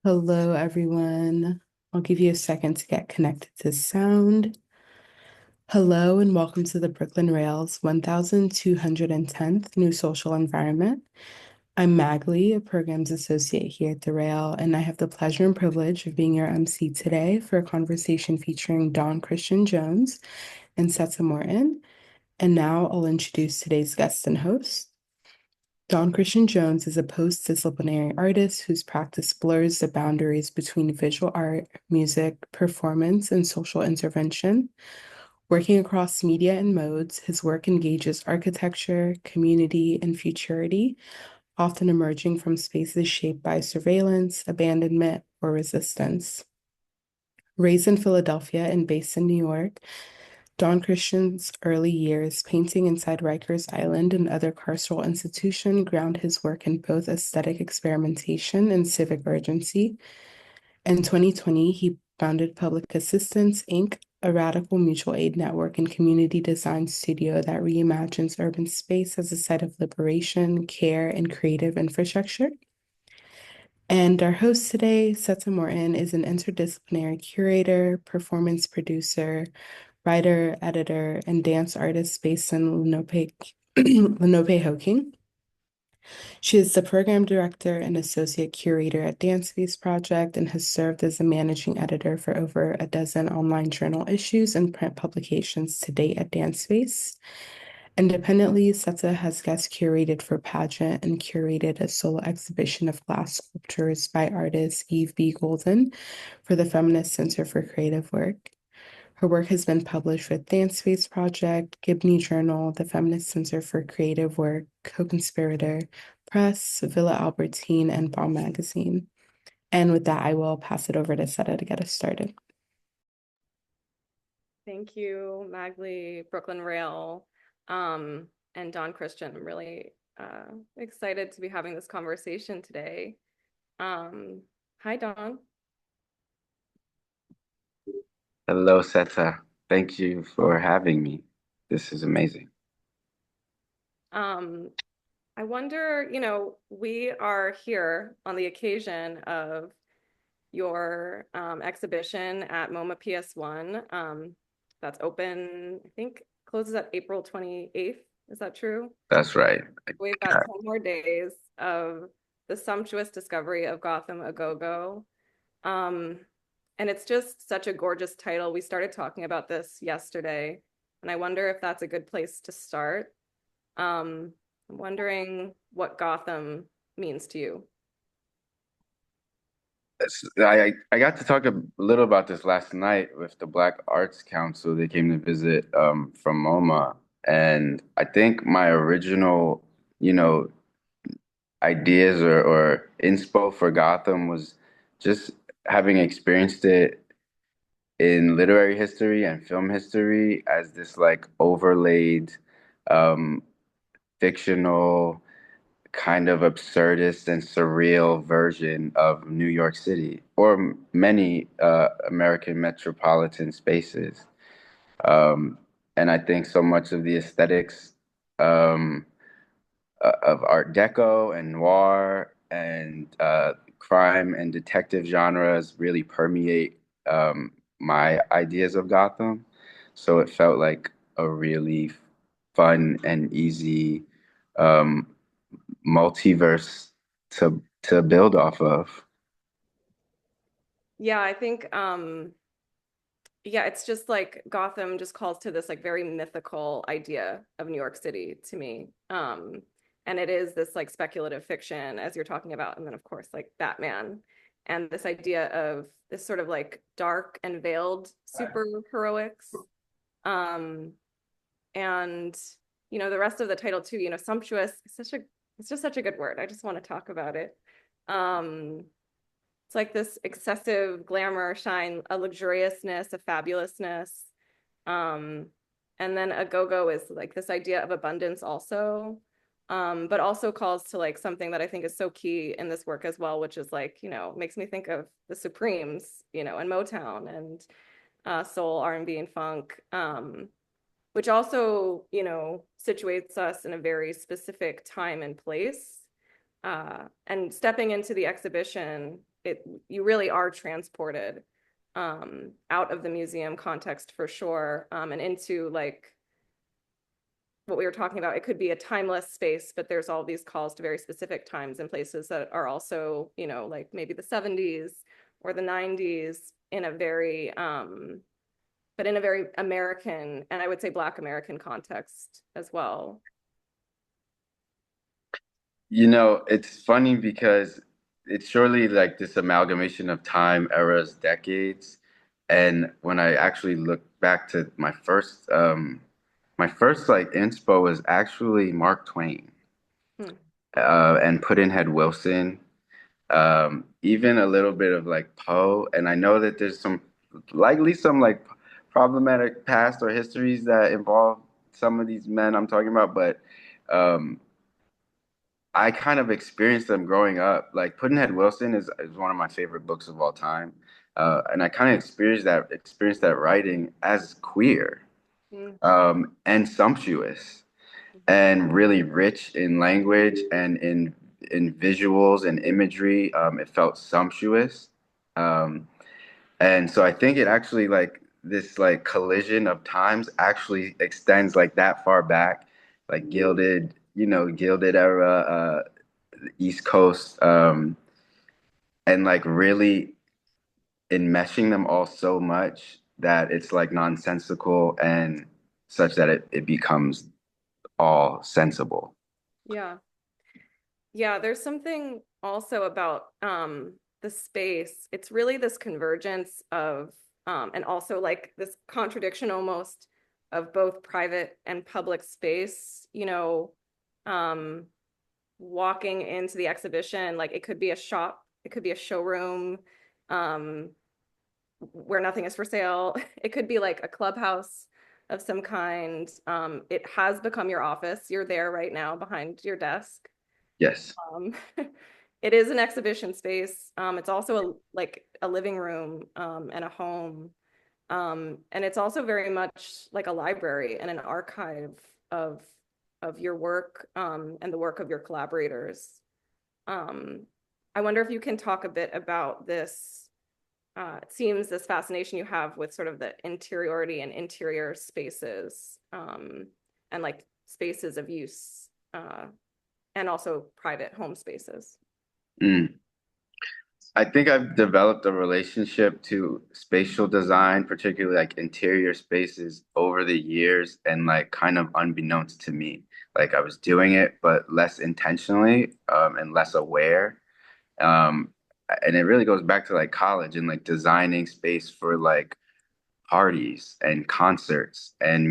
Hello, everyone. I'll give you a second to get connected to sound. Hello, and welcome to the Brooklyn Rails 1210th New Social Environment. I'm Magley, a programs associate here at the Rail, and I have the pleasure and privilege of being your MC today for a conversation featuring DonChristian Jones and Seta Morton. And now I'll introduce today's guest and host. DonChristian Jones is a postdisciplinary artist whose practice blurs the boundaries between visual art, music, performance, and social intervention. Working across media and modes, his work engages architecture, community, and futurity, often emerging from spaces shaped by surveillance, abandonment, or resistance. Raised in Philadelphia and based in New York, DonChristian's early years painting inside Rikers Island and other carceral institutions ground his work in both aesthetic experimentation and civic urgency. In 2020, he founded Public Assistance, Inc., a radical mutual aid network and community design studio that reimagines urban space as a site of liberation, care, and creative infrastructure. And our host today, Seta Morton, is an interdisciplinary curator, performance producer, writer, editor, and dance artist based in Lenape-Hoking. She is the program director and associate curator at Dance Space Project and has served as a managing editor for over a dozen online journal issues and print publications to date at Dance Space. Independently, Seta has guest curated for Pageant and curated a solo exhibition of glass sculptures by artist Eve B. Golden for the Feminist Center for Creative Work. Her work has been published with Dance Space Project, Gibney Journal, the Feminist Center for Creative Work, Co-Conspirator Press, Villa Albertine, and Bomb Magazine. And with that, I will pass it over to Seta to get us started. Thank you, Magley, Brooklyn Rail, and DonChristian. I'm really excited to be having this conversation today. Hi, Don. Hello, Seta. Thank you for having me. This is amazing. I wonder, we are here on the occasion of your exhibition at MoMA PS1. That's open, I think, closes at April 28th. Is that true? That's right. We've got 10 more days of the sumptuous discovery of Gotham a Go-Go. And it's just such a gorgeous title. We started talking about this yesterday, and I wonder if that's a good place to start. I'm wondering what Gotham means to you. I got to talk a little about this last night with the Black Arts Council. They came to visit from MoMA, and I think my original, ideas or inspo for Gotham was just having experienced it in literary history and film history as this like overlaid um, fictional kind of absurdist and surreal version of New York City or many American metropolitan spaces. And I think so much of the aesthetics um, of Art Deco and noir and crime and detective genres really permeate my ideas of Gotham. So it felt like a really fun and easy um, multiverse to build off of. Yeah, I think yeah, it's just like Gotham just calls to this like very mythical idea of New York City to me. And it is this like speculative fiction as you're talking about, and then of course like Batman and this idea of this sort of like dark and veiled super heroics. Um, and the rest of the title too, sumptuous, it's just such a good word. I just want to talk about it. It's like this excessive glamour, shine, a luxuriousness, a fabulousness. Um, and then a go-go is like this idea of abundance also, but also calls to like something that I think is so key in this work as well, which is like, makes me think of the Supremes, and Motown and soul, R&B, and funk, which also, situates us in a very specific time and place. And stepping into the exhibition, you really are transported out of the museum context for sure, and into like what we were talking about. It could be a timeless space, but there's all these calls to very specific times and places that are also, you know, like maybe the 70s or the 90s in a very, but in a very American, and I would say Black American context as well. You know, it's funny because it's surely like this amalgamation of time, eras, decades. And when I actually look back to my first like inspo was actually Mark Twain, Hmm. and Pudd'nhead Wilson, even a little bit of like Poe. And I know that there's likely some like problematic past or histories that involve some of these men I'm talking about, but um, I kind of experienced them growing up. Like Pudd'nhead Wilson is one of my favorite books of all time. And I kind of experienced that writing as queer, Hmm. and sumptuous and really rich in language and in visuals and imagery. It felt sumptuous. Um, and so I think it actually like this like collision of times actually extends like that far back, like gilded era, East Coast, and like really enmeshing them all so much that it's like nonsensical and such that it becomes all sensible. Yeah. Yeah, there's something also about the space. It's really this convergence of and also like this contradiction almost of both private and public space, you know, um walking into the exhibition, like it could be a shop, it could be a showroom, um where nothing is for sale. It could be like a clubhouse of some kind. It has become your office. You're there right now behind your desk. Yes. Um, it is an exhibition space. It's also like a living room, and a home. And it's also very much like a library and an archive of of your work, and the work of your collaborators. Um, I wonder if you can talk a bit about this. It seems this fascination you have with sort of the interiority and interior spaces, and like spaces of use, and also private home spaces. Mm. I think I've developed a relationship to spatial design, particularly like interior spaces over the years and like kind of unbeknownst to me. Like I was doing it, but less intentionally, and less aware. Um, and it really goes back to like college and like designing space for like parties and concerts and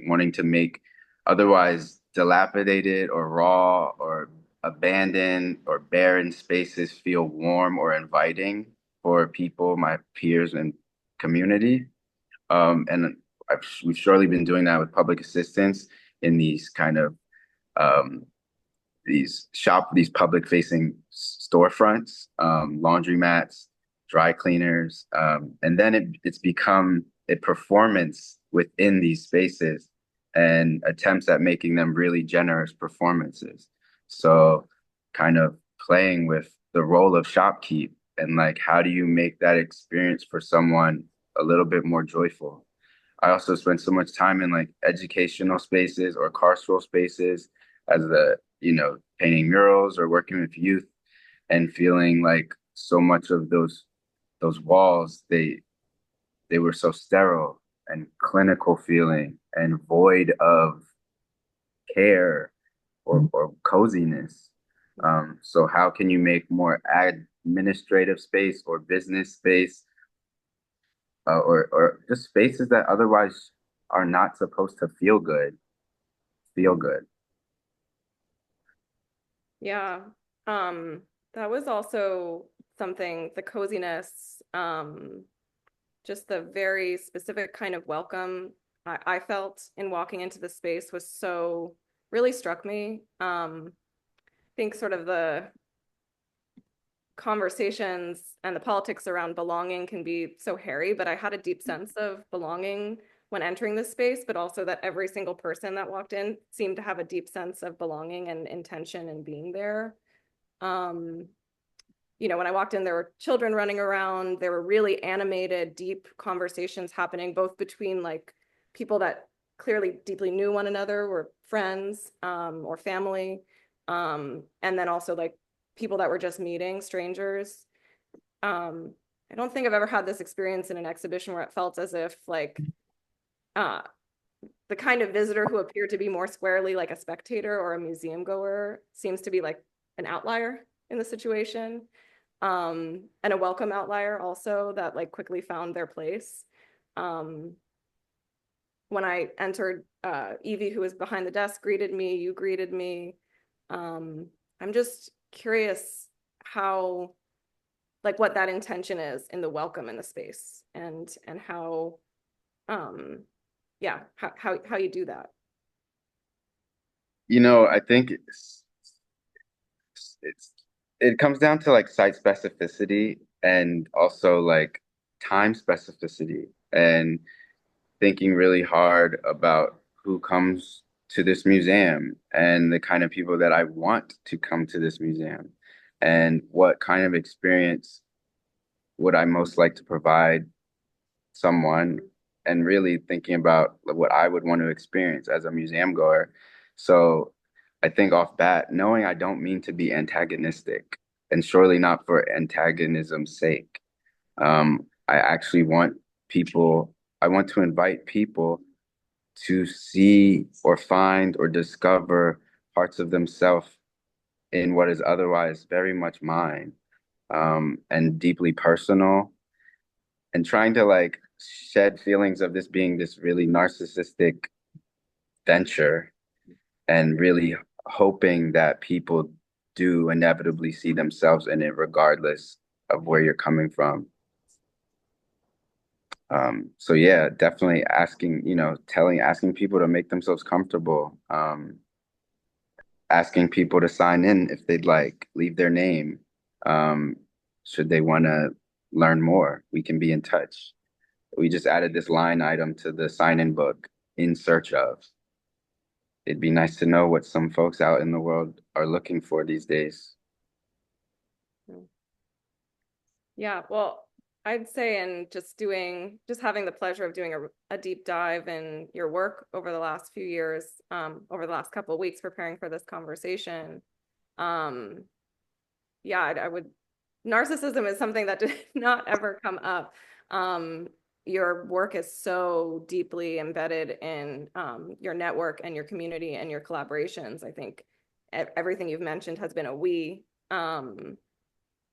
wanting to make otherwise dilapidated or raw or abandoned or barren spaces feel warm or inviting for people, my peers and community. And we've surely been doing that with public assistance in these kind of um, these public facing storefronts, laundromats, dry cleaners, and then it's become a performance within these spaces and attempts at making them really generous performances. So kind of playing with the role of shopkeep and like how do you make that experience for someone a little bit more joyful. I also spent so much time in like educational spaces or carceral spaces as painting murals or working with youth and feeling like so much of those walls, they were so sterile and clinical feeling and void of care or coziness. So how can you make more administrative space or business space, or just spaces that otherwise are not supposed to feel good? Yeah. That was also something, the coziness, just the very specific kind of welcome I felt in walking into the space was so really struck me. I think sort of the conversations and the politics around belonging can be so hairy, but I had a deep sense of belonging when entering this space, but also that every single person that walked in seemed to have a deep sense of belonging and intention in being there. When I walked in, there were children running around. There were really animated, deep conversations happening, both between like people that clearly deeply knew one another, were friends, or family, and then also like people that were just meeting, strangers. I don't think I've ever had this experience in an exhibition where it felt as if like uh, the kind of visitor who appeared to be more squarely like a spectator or a museum goer seems to be like an outlier in the situation, and a welcome outlier also that like quickly found their place. Um, when I entered, Evie, who was behind the desk, greeted me, you greeted me. Um, I'm just curious how, like what that intention is in the welcome in the space, and how, um, yeah, how you do that. I think it's it comes down to like site specificity and also like time specificity and thinking really hard about who comes to this museum and the kind of people that I want to come to this museum and what kind of experience would I most like to provide someone and really thinking about what I would want to experience as a museum goer. So I think off bat, knowing I don't mean to be antagonistic and surely not for antagonism's sake. I actually want people, I want to invite people to see or find or discover parts of themselves in what is otherwise very much mine, and deeply personal, and trying to like shed feelings of this being this really narcissistic venture and really hoping that people do inevitably see themselves in it regardless of where you're coming from. So yeah, definitely asking, asking people to make themselves comfortable, asking people to sign in if they'd like, leave their name. Um, should they want to learn more, we can be in touch. We just added this line item to the sign-in book, in search of. It'd be nice to know what some folks out in the world are looking for these days. Yeah, well, I'd say in just having the pleasure of doing a deep dive in your work over the last few years, over the last couple of weeks preparing for this conversation. Um, yeah, I would, narcissism is something that did not ever come up. Um, your work is so deeply embedded in, your network and your community and your collaborations. I think everything you've mentioned has been a we.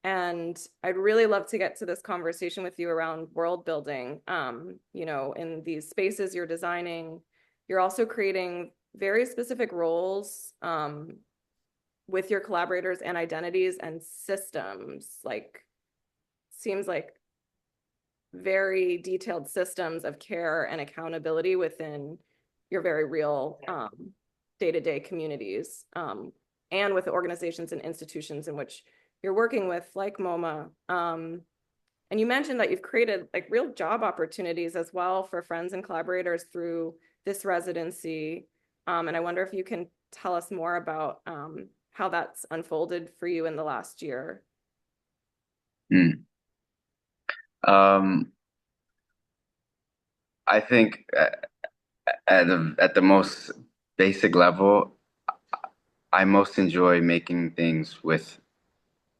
And I'd really love to get to this conversation with you around world building. In these spaces you're designing, you're also creating very specific roles, with your collaborators and identities and systems. Like, seems like very detailed systems of care and accountability within your very real, day-to-day communities, and with the organizations and institutions in which you're working with, like MoMA. And you mentioned that you've created like real job opportunities as well for friends and collaborators through this residency. And I wonder if you can tell us more about, how that's unfolded for you in the last year. Hmm. Um, I think at the most basic level, I most enjoy making things with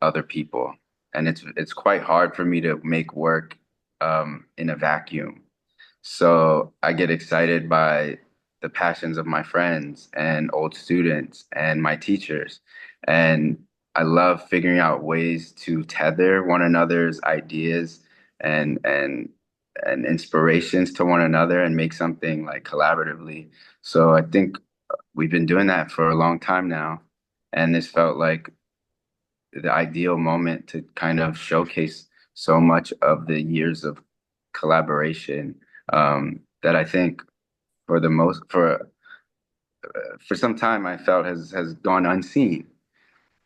other people, and it's quite hard for me to make work in a vacuum. So I get excited by the passions of my friends and old students and my teachers, and I love figuring out ways to tether one another's ideas and and and inspirations to one another and make something like collaboratively. So I think we've been doing that for a long time now, and this felt like the ideal moment to kind of showcase so much of the years of collaboration, that I think for some time I felt has gone unseen.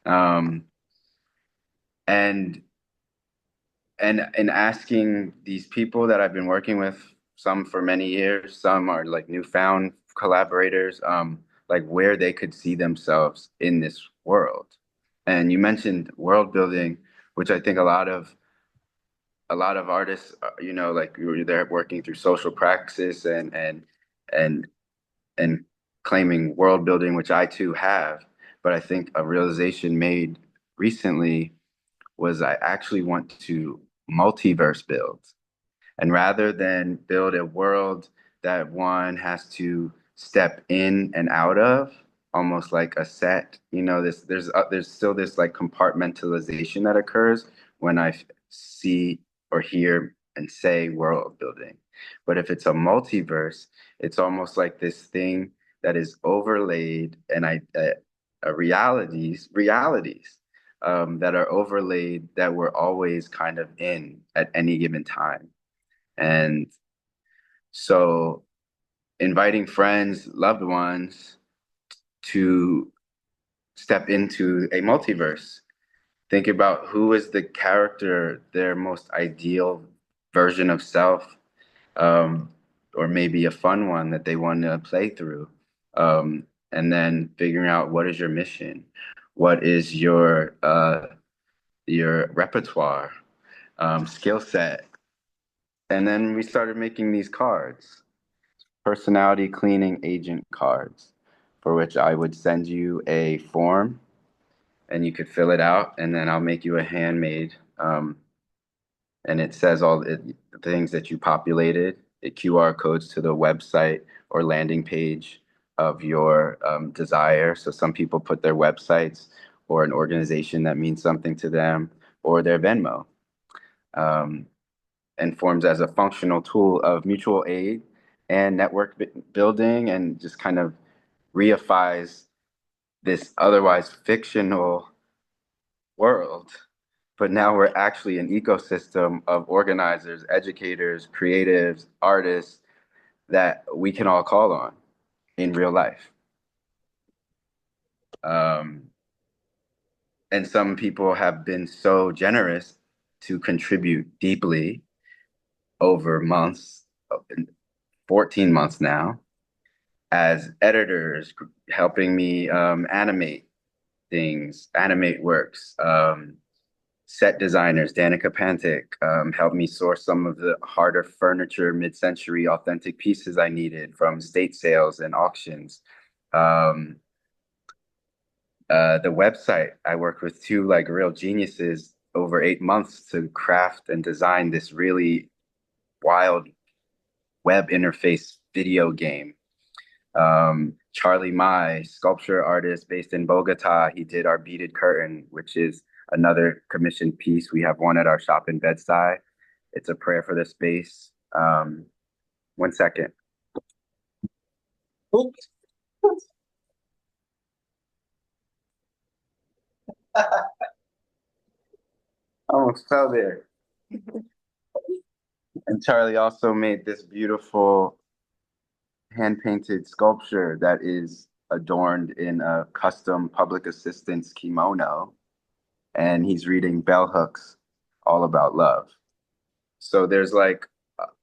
Um, and and asking these people that I've been working with, some for many years, some are like newfound collaborators, like where they could see themselves in this world. And you mentioned world building, which I think a lot of artists, like they're working through social praxis and and claiming world building, which I too have. But I think a realization made recently was I actually want to multiverse build. And rather than build a world that one has to step in and out of, almost like a set, there's still this like compartmentalization that occurs when see or hear and say world building. But if it's a multiverse, it's almost like this thing that is overlaid and realities that are overlaid that we're always kind of in at any given time. And so inviting friends, loved ones to step into a multiverse. Think about who is the character, their most ideal version of self, um, or maybe a fun one that they want to play through. And then figuring out what is your mission, what is your repertoire, skill set. And then we started making these cards, personality cleaning agent cards, for which I would send you a form and you could fill it out, and then I'll make you a handmade. And it says the things that you populated. It QR codes to the website or landing page of your desire. So some people put their websites or an organization that means something to them or their Venmo. Um, and forms as a functional tool of mutual aid and network building, and just kind of reifies this otherwise fictional world. But now we're actually an ecosystem of organizers, educators, creatives, artists that we can all call on in real life. Um, and some people have been so generous to contribute deeply over months, 14 months now, as editors, helping me animate things, animate works. Set designers, Danica Pantic, helped me source some of the harder furniture, mid-century authentic pieces I needed from estate sales and auctions. Um, the website, I worked with two like real geniuses over 8 months to craft and design this really wild web interface video game. Charlie Mai, sculpture artist based in Bogota, he did our beaded curtain, which is another commissioned piece. We have one at our shop in Bed-Stuy. It's a prayer for the space. 1 second. Oops. Almost fell there. And Charlie also made this beautiful hand-painted sculpture that is adorned in a custom public assistance kimono. And he's reading bell hooks all about love. So there's like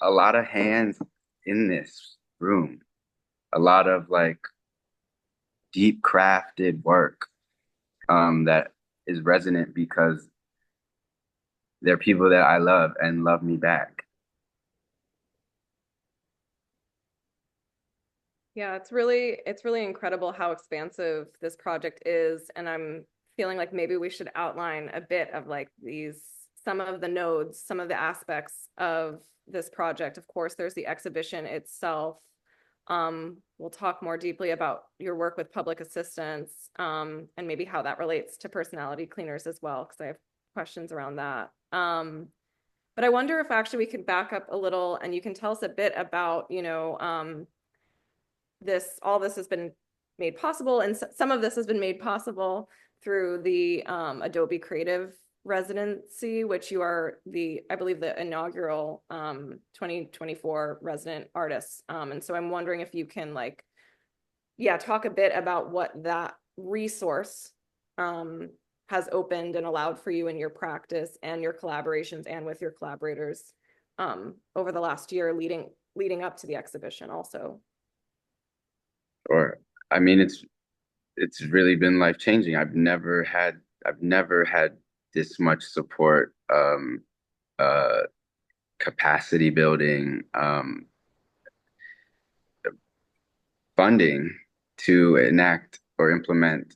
a lot of hands in this room, a lot of like deep crafted work that is resonant because they're people that I love and love me back. Yeah, it's really incredible how expansive this project is, and I'm feeling like maybe we should outline a bit of like some of the nodes, some of the aspects of this project. Of course, there's the exhibition itself. We'll talk more deeply about your work with public assistance, and maybe how that relates to personality cleaners as well, because I have questions around that. But I wonder if actually we could back up a little and you can tell us a bit about, all this has been made possible, and some of this has been made possible through the Adobe Creative Residency, which you are I believe the inaugural 2024 resident artist. And so I'm wondering if you can talk a bit about what that resource has opened and allowed for you in your practice and your collaborations and with your collaborators over the last year leading up to the exhibition also. Or I mean, it's really been life changing. I've never had this much support, uh, capacity building, funding to enact or implement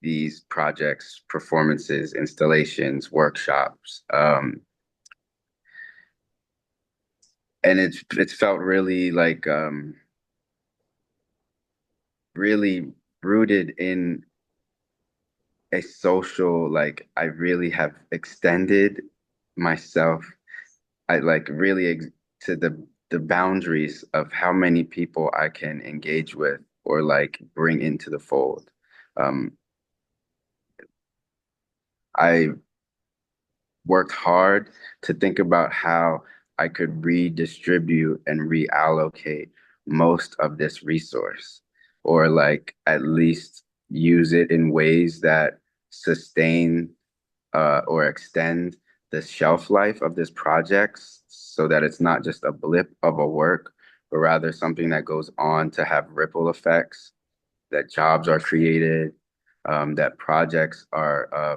these projects, performances, installations, workshops. And it's felt really like really rooted in a social, like I really have extended myself. I like really to the boundaries of how many people I can engage with or like bring into the fold. Um, I worked hard to think about how I could redistribute and reallocate most of this resource, or like at least use it in ways that sustain or extend the shelf life of this project so that it's not just a blip of a work, but rather something that goes on to have ripple effects, that jobs are created, that projects are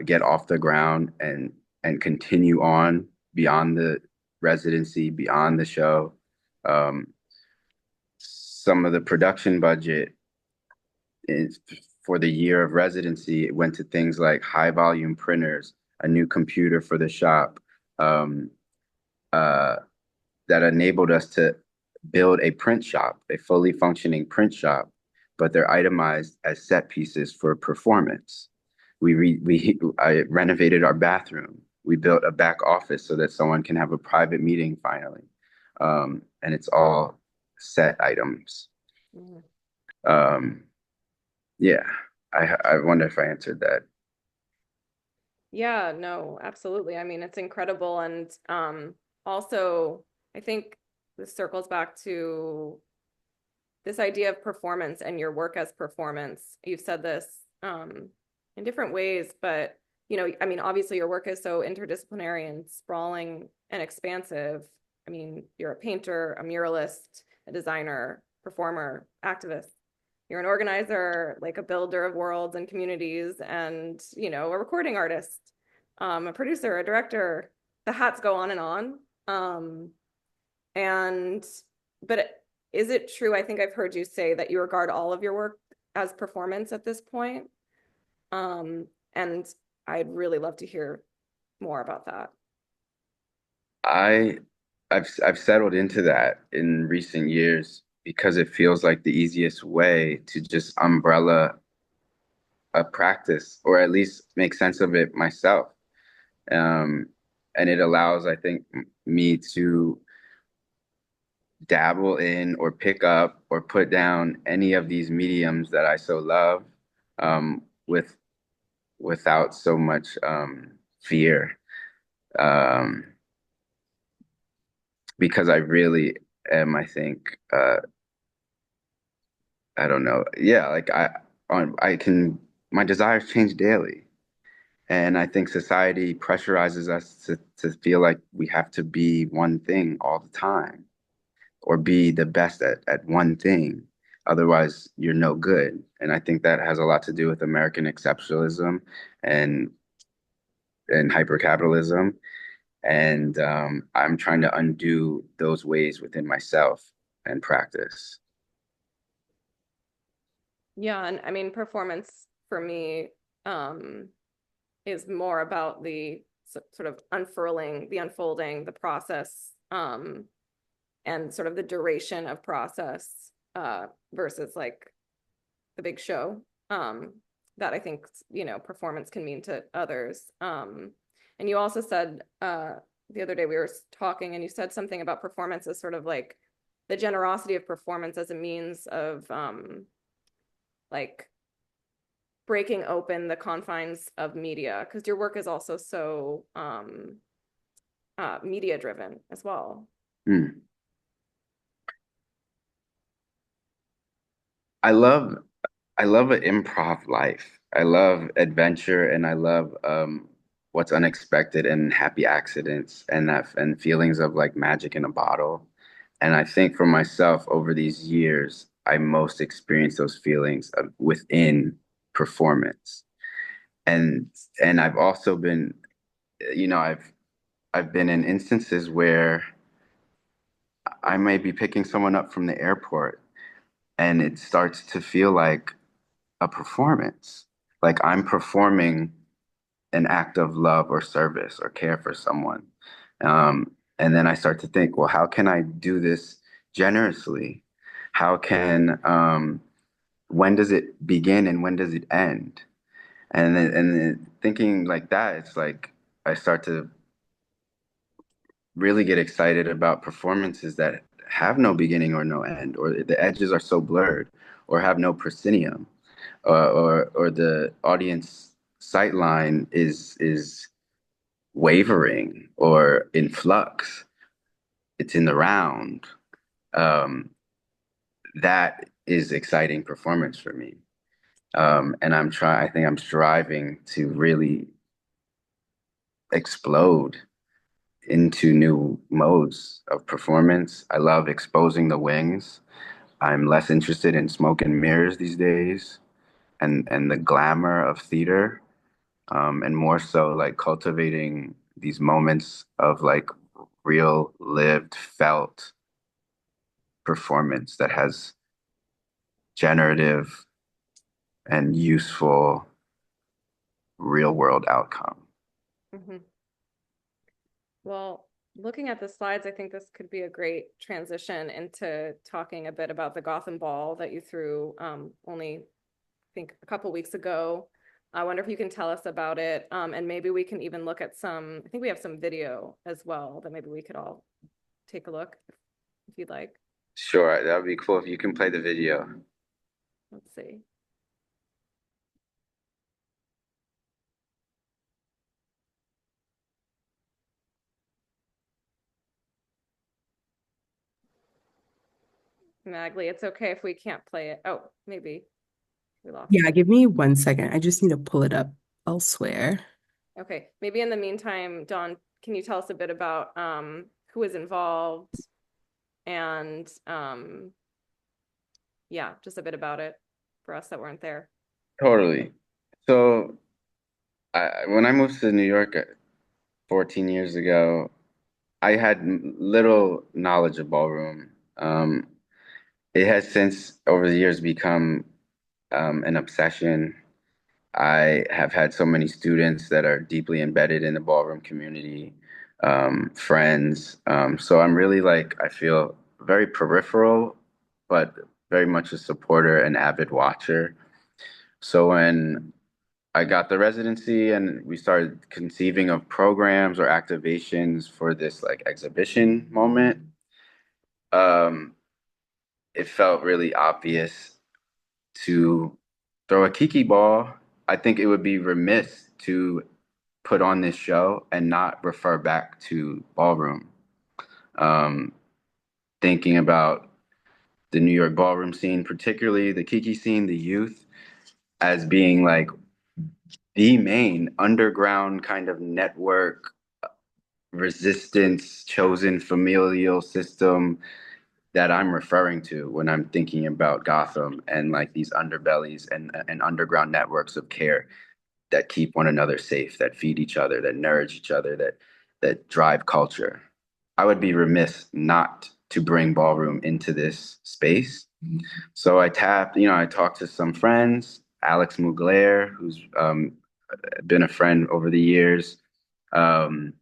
get off the ground and continue on beyond the residency, beyond the show. Um, some of the production budget is for the year of residency. It went to things like high volume printers, a new computer for the shop, um, uh, that enabled us to build a print shop, a fully functioning print shop, but they're itemized as set pieces for performance. I renovated our bathroom. We built a back office so that someone can have a private meeting finally. And it's all set items. Mm. Um, yeah, I wonder if I answered that. Yeah, no, absolutely. I mean, it's incredible. And also, I think this circles back to this idea of performance and your work as performance. You've said this in different ways, but I mean, obviously your work is so interdisciplinary and sprawling and expansive. I mean, you're a painter, a muralist, a designer, performer, activist. You're an organizer, like a builder of worlds and communities, and a recording artist, a producer, a director. The hats go on and on. And but is it true? I think I've heard you say that you regard all of your work as performance at this point. And I'd really love to hear more about that. I I've settled into that in recent years because it feels like the easiest way to just umbrella a practice or at least make sense of it myself. Um, and it allows, I think, me to dabble in or pick up or put down any of these mediums that I so love, with without so much fear. Um, because I really am, I think, I don't know. Yeah, like I can, my desires change daily. And I think society pressurizes us to feel like we have to be one thing all the time or be the best at one thing. Otherwise, you're no good. And I think that has a lot to do with American exceptionalism and and hypercapitalism. And I'm trying to undo those ways within myself and practice. Yeah, and I mean, performance for me um, is more about the sort of unfurling, the unfolding, the process, and sort of the duration of process versus like the big show that I think performance can mean to others. And you also said the other day we were talking, and you said something about performance as sort of like the generosity of performance as a means of like breaking open the confines of media, because your work is also so media driven as well. Hmm. I love I love an improv life. I love adventure and I love what's unexpected and happy accidents and that and feelings of like magic in a bottle. And I think for myself over these years, I most experienced those feelings within performance. And I've also been, you know, I've been in instances where I may be picking someone up from the airport and it starts to feel like a performance. Like I'm performing an act of love or service or care for someone. And then I start to think, well, how can I do this generously? How can, when does it begin and when does it end? And then thinking like that, it's like I start to really get excited about performances that have no beginning or no end, or the edges are so blurred, or have no proscenium, or the audience sight line is wavering or in flux. It's in the round. Um, that is exciting performance for me. And I think I'm striving to really explode into new modes of performance. I love exposing the wings. I'm less interested in smoke and mirrors these days and the glamour of theater, and more so like cultivating these moments of like real lived felt performance that has generative and useful real world outcome. Mhm. Well, looking at the slides, I think this could be a great transition into talking a bit about the Gotham Ball that you threw only, I think, a couple weeks ago. I wonder if you can tell us about it, and maybe we can even look at some, I think we have some video as well that maybe we could all take a look if you'd like. Sure, that would be cool if you can play the video. Let's see. Magley, it's okay if we can't play it. Oh, maybe we lost Yeah, it. give me 1 second. I just need to pull it up elsewhere. Okay, maybe in the meantime, Don, can you tell us a bit about who is involved and yeah, just a bit about it for us that weren't there. Totally. So when I moved to New York 14 years ago, I had little knowledge of ballroom. It has since, over the years, become an obsession. I have had so many students that are deeply embedded in the ballroom community, friends. So I'm really like, I feel very peripheral, but very much a supporter and avid watcher. So when I got the residency and we started conceiving of programs or activations for this like exhibition moment, um, it felt really obvious to throw a kiki ball. I think it would be remiss to put on this show and not refer back to ballroom. Um, Thinking about the New York ballroom scene, particularly the kiki scene, the youth, as being like the main underground kind of network resistance chosen familial system that I'm referring to when I'm thinking about Gotham and like these underbellies and underground networks of care that keep one another safe, that feed each other, that nourish each other, that drive culture. I would be remiss not to bring ballroom into this space. So I talked to some friends, Alex Mugler, who's been a friend over the years, um,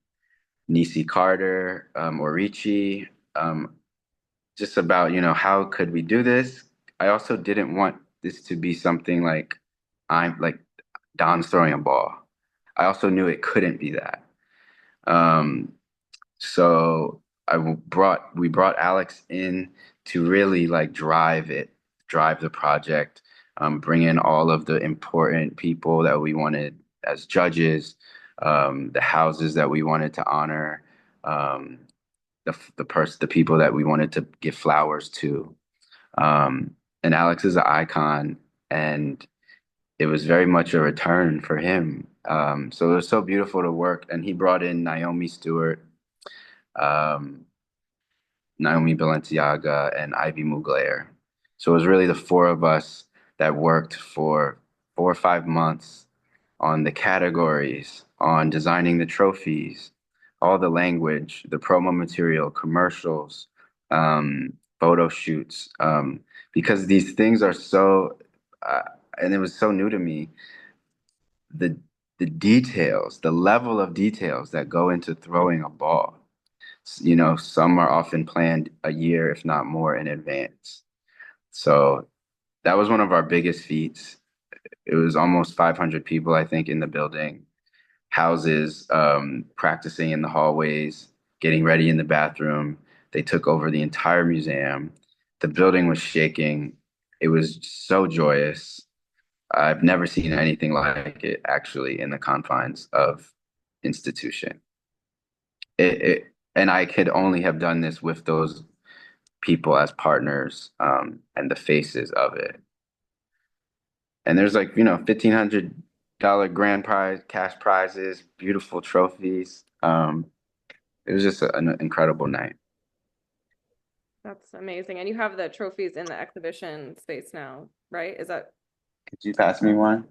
Nisi Carter, Orichi, um, just about, how could we do this? I also didn't want this to be something like I'm like Don's throwing a ball. I also knew it couldn't be that. Um, so we brought Alex in to really like drive the project, bring in all of the important people that we wanted as judges, the houses that we wanted to honor, um, the people that we wanted to give flowers to. Um, and Alex is an icon, and it was very much a return for him. So it was so beautiful to work, and he brought in Naomi Stewart, um, Naomi Balenciaga, and Ivy Mugler. So it was really the four of us that worked for 4 or 5 months on the categories, on designing the trophies, all the language, the promo material, commercials, photo shoots, because these things are so, uh, and it was so new to me, the the details, the level of details that go into throwing a ball. You know, some are often planned a year, if not more, in advance. So that was one of our biggest feats. It was almost 500 people, I think, in the building, houses, practicing in the hallways, getting ready in the bathroom. They took over the entire museum. The building was shaking. It was so joyous. I've never seen anything like it actually in the confines of institution. And I could only have done this with those people as partners, and the faces of it. And there's like, $1,500 grand prize, cash prizes, beautiful trophies. It was just an incredible night. That's amazing. And you have the trophies in the exhibition space now, right? Is that Could you pass me one?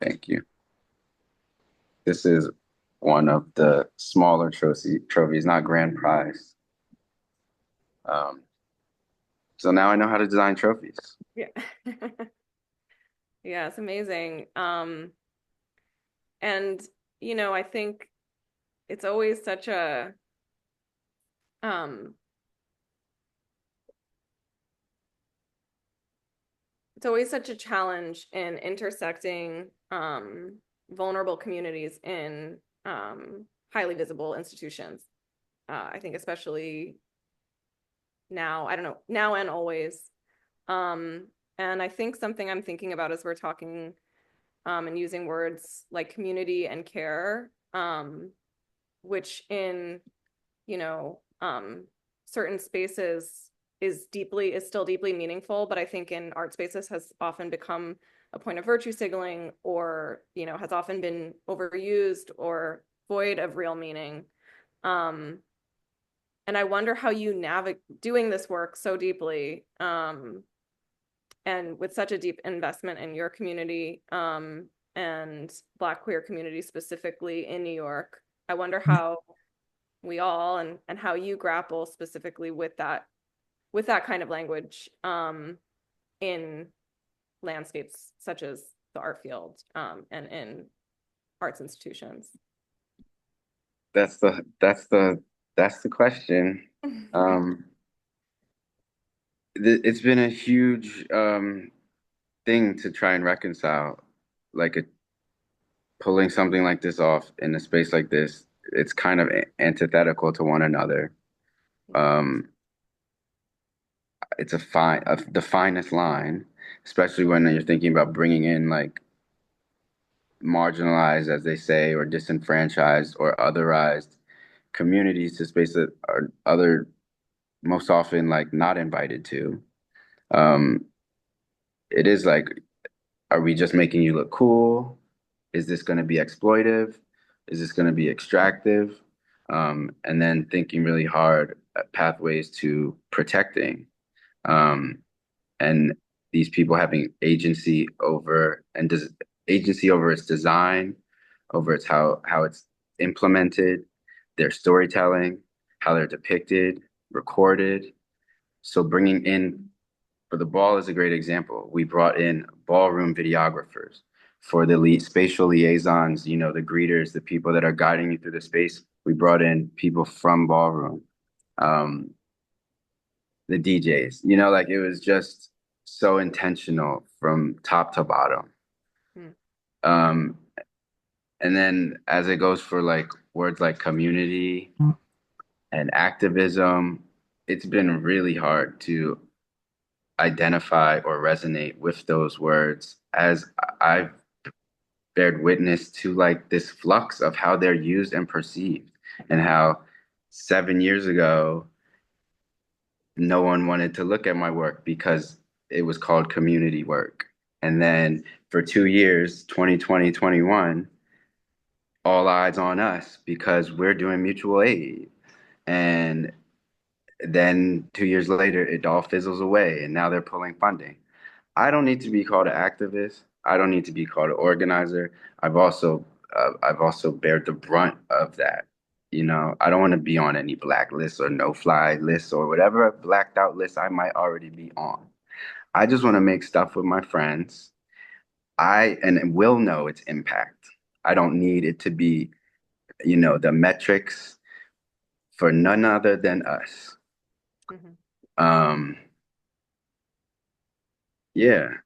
Thank you. This is one of the smaller trophies, not grand prize. Um, so now I know how to design trophies. yeah. Yeah, it's amazing. And I think it's always such a um it's always such a challenge in intersecting vulnerable communities in highly visible institutions. I think especially now, I don't know, now and always. Um, and I think something I'm thinking about as we're talking and using words like community and care, which in, you know, certain spaces is still deeply meaningful, but I think in art spaces has often become a point of virtue signaling, or, has often been overused or void of real meaning. Um, and I wonder how you navigate doing this work so deeply, and with such a deep investment in your community, and Black queer community specifically in New York. I wonder how we all and how you grapple specifically with that kind of language, in landscapes such as the art field, and in arts institutions. That's the that's the that's the question. Um, it's been a huge thing to try and reconcile, like pulling something like this off in a space like this. It's kind of antithetical to one another. Um, it's the finest line, especially when you're thinking about bringing in like marginalized, as they say, or disenfranchised or otherized communities to space that are other most often like not invited to. Um, it is like, are we just making you look cool? Is this going to be exploitive? Is this going to be extractive? And then thinking really hard at pathways to protecting, um, and these people having agency over its design, over its how it's implemented, their storytelling, how they're depicted, recorded. So bringing in for the ball is a great example. We brought in ballroom videographers for the spatial liaisons, the greeters, the people that are guiding you through the space. We brought in people from ballroom, um, the DJs, like it was just so intentional from top to bottom. Hmm. Um, and then as it goes for like words like community and activism, it's been really hard to identify or resonate with those words as I've bared witness to like this flux of how they're used and perceived, and how 7 years ago no one wanted to look at my work because it was called community work. And then for 2 years, 2020, 21, all eyes on us because we're doing mutual aid. And Then 2 years later, it all fizzles away, and now they're pulling funding. I don't need to be called an activist. I don't need to be called an organizer. I've also bared the brunt of that. I don't want to be on any blacklist or no-fly list or whatever blacked out list I might already be on. I just want to make stuff with my friends. And will know its impact. I don't need it to be, the metrics for none other than us. Mhm. Um, yeah.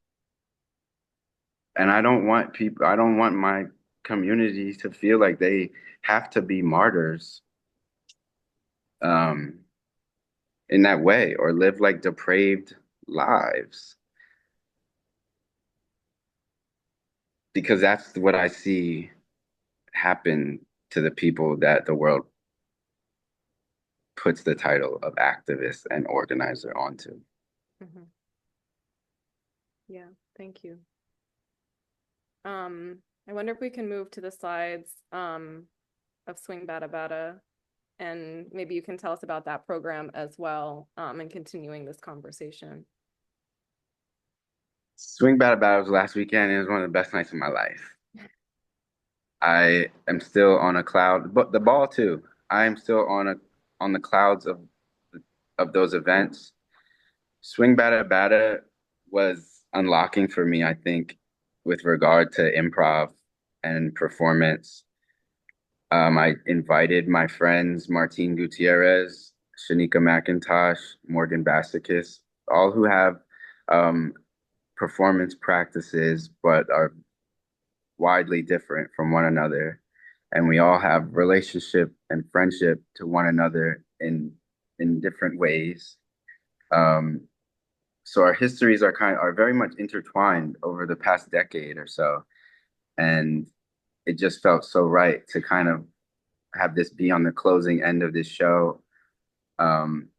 And I don't want my community to feel like they have to be martyrs um, in that way or live like depraved lives because that's what I see happen to the people that the world puts the title of activist and organizer onto. Mhm. Yeah, thank you. I wonder if we can move to the slides of Swing Bada Bada, and maybe you can tell us about that program as well, and continuing this conversation. Swing Battle Battle was last weekend. It was one of the best nights of my life. I am still on a cloud, but the ball too. I am still on the clouds of those events. Swing Bada Bada was unlocking for me, I think, with regard to improv and performance. I invited my friends Martine Gutierrez, Shanika McIntosh, Morgan Bassakis, all who have um, performance practices but are widely different from one another. And we all have relationship and friendship to one another in different ways. Um, so our histories are very much intertwined over the past decade or so. And it just felt so right to kind of have this be on the closing end of this show, um,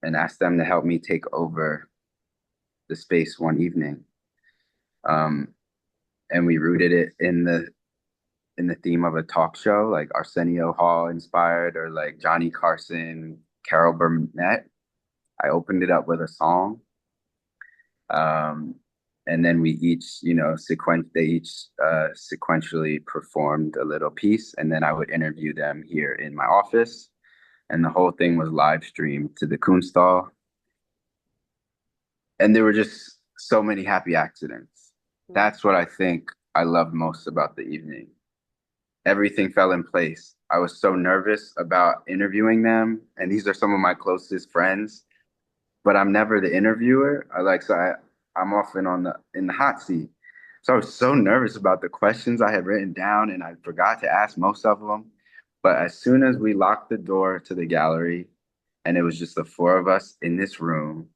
and ask them to help me take over the space one evening. Um, and we rooted it in the theme of a talk show, like Arsenio Hall inspired, or like Johnny Carson, Carol Burnett. I opened it up with a song. Um, and then we each, they each sequentially performed a little piece, and then I would interview them here in my office. And the whole thing was live streamed to the Kunsthal. And there were just so many happy accidents. Mm. That's what I think I loved most about the evening. Everything fell in place. I was so nervous about interviewing them, and these are some of my closest friends, but I'm never the interviewer. I'm often in the hot seat. So I was so nervous about the questions I had written down, and I forgot to ask most of them. But as soon as we locked the door to the gallery, and it was just the four of us in this room,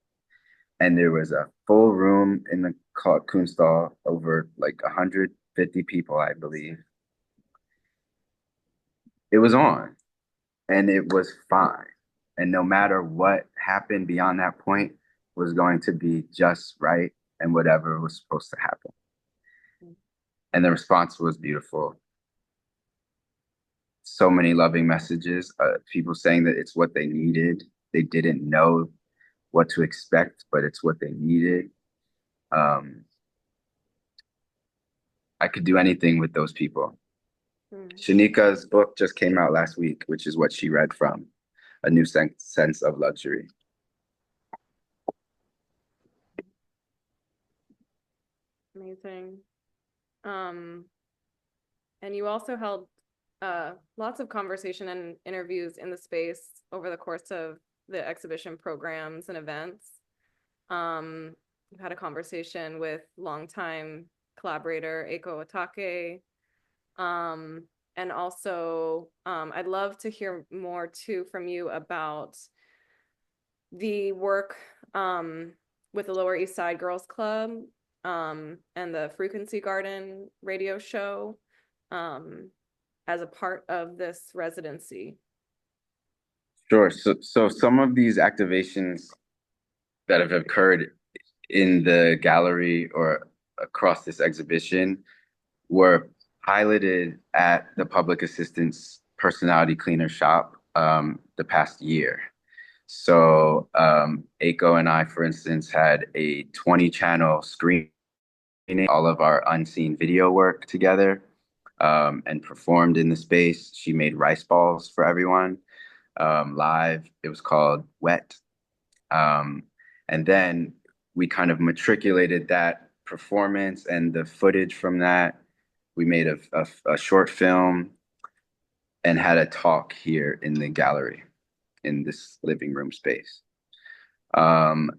and there was a full room in the Kunsthal, over like 150 people, I believe. It was on, and it was fine. And no matter what happened beyond that point was going to be just right, and whatever was supposed to happen. And the response was beautiful. So many loving messages, people saying that it's what they needed. They didn't know what to expect, but it's what they needed. Um, I could do anything with those people. Mm. Shanika's book just came out last week, which is what she read from, A New Sense of Luxury. Amazing. Um, and you also held lots of conversation and interviews in the space over the course of the exhibition programs and events. We've had a conversation with longtime collaborator Eiko Otake. And also, I'd love to hear more too from you about the work with the Lower East Side Girls Club, and the Frequency Garden radio show, as a part of this residency. Sure. So some of these activations that have occurred in the gallery or across this exhibition were piloted at the public assistance personality cleaner shop the past year. So Aiko and I, for instance, had a 20-channel screening, all of our unseen video work together, and performed in the space. She made rice balls for everyone live. It was called Wet. Um, and then we kind of matriculated that performance and the footage from that. We made a short film and had a talk here in the gallery in this living room space. Um,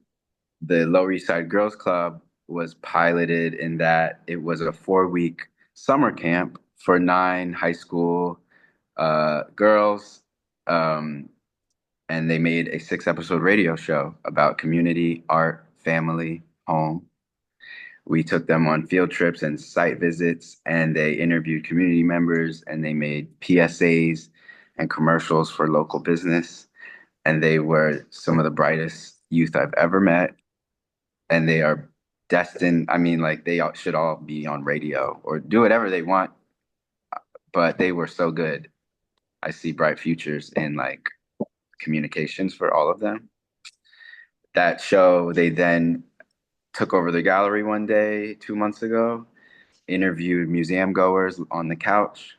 the Lower East Side Girls Club was piloted in that it was a 4-week summer camp for 9 high school girls. And they made a 6-episode radio show about community, art, family, home. We took them on field trips and site visits, and they interviewed community members, and they made PSAs and commercials for local business. And they were some of the brightest youth I've ever met. And they are destined, I mean, like should all be on radio or do whatever they want, but they were so good. I see bright futures in like communications for all of them. That show, they then took over the gallery one day, 2 months ago, interviewed museum goers on the couch.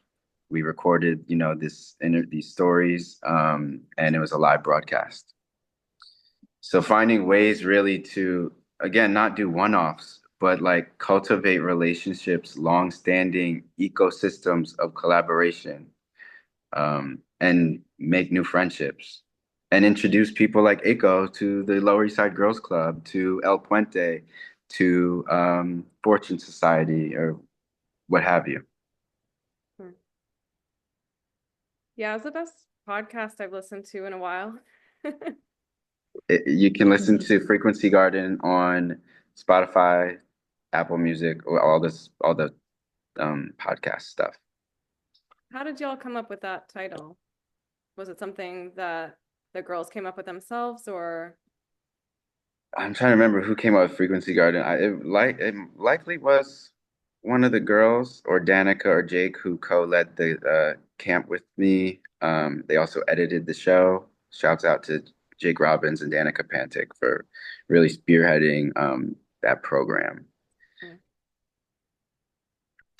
We recorded, these stories, and it was a live broadcast. So finding ways really to, again, not do one-offs, but like cultivate relationships, long-standing ecosystems of collaboration, and make new friendships and introduce people like Eiko to the Lower East Side Girls Club, to El Puente, to Fortune Society, or what have you. Hmm. Yeah, it's the best podcast I've listened to in a while. You can listen to Frequency Garden on Spotify, Apple Music, or all the podcast stuff. How did y'all come up with that title? Was it something that the girls came up with themselves, or? I'm trying to remember who came up with Frequency Garden. It likely was one of the girls, or Danica or Jake, who co-led the camp with me. They also edited the show. Shouts out to Jake Robbins and Danica Pantic for really spearheading that program.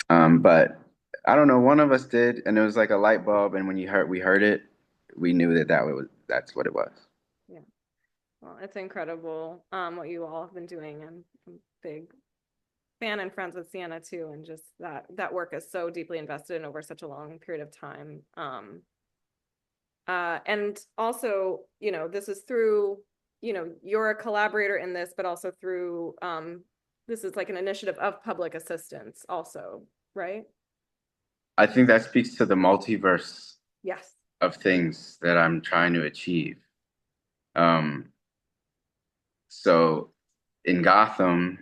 But I don't know, one of us did, and it was like a light bulb. And when we heard it, we knew that's what it was. Yeah. Well, it's incredible what you all have been doing, and I'm a big fan and friends with Sienna too, and just that work is so deeply invested in over such a long period of time. And also, this is through, you're a collaborator in this, but also through this is like an initiative of public assistance also, right? I think that speaks to the multiverse Yes. of things that I'm trying to achieve. So in Gotham,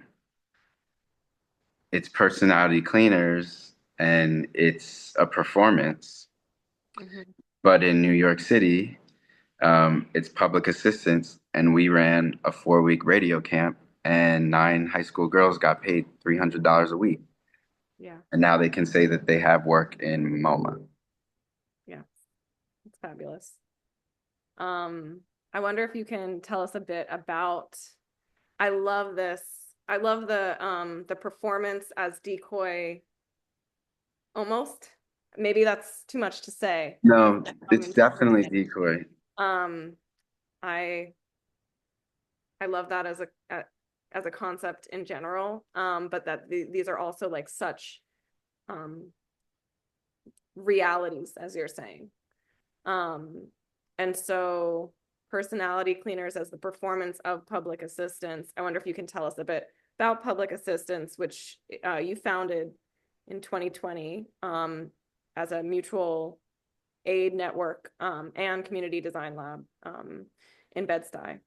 it's personality cleaners and it's a performance. Mm-hmm. But in New York City, it's public assistance, and we ran a 4-week radio camp, and 9 high school girls got paid $300 a week. Yeah. And now they can say that they have work in MoMA. Yeah, it's fabulous. I wonder if you can tell us a bit about, I love this. I love the performance as decoy almost. Maybe that's too much to say. No, it's definitely decoy. I love that as a concept in general. But that these are also like such realities, as you're saying. And so personality cleaners as the performance of public assistance. I wonder if you can tell us a bit about public assistance, which you founded in 2020 as a mutual aid network and community design lab in Bed-Stuy.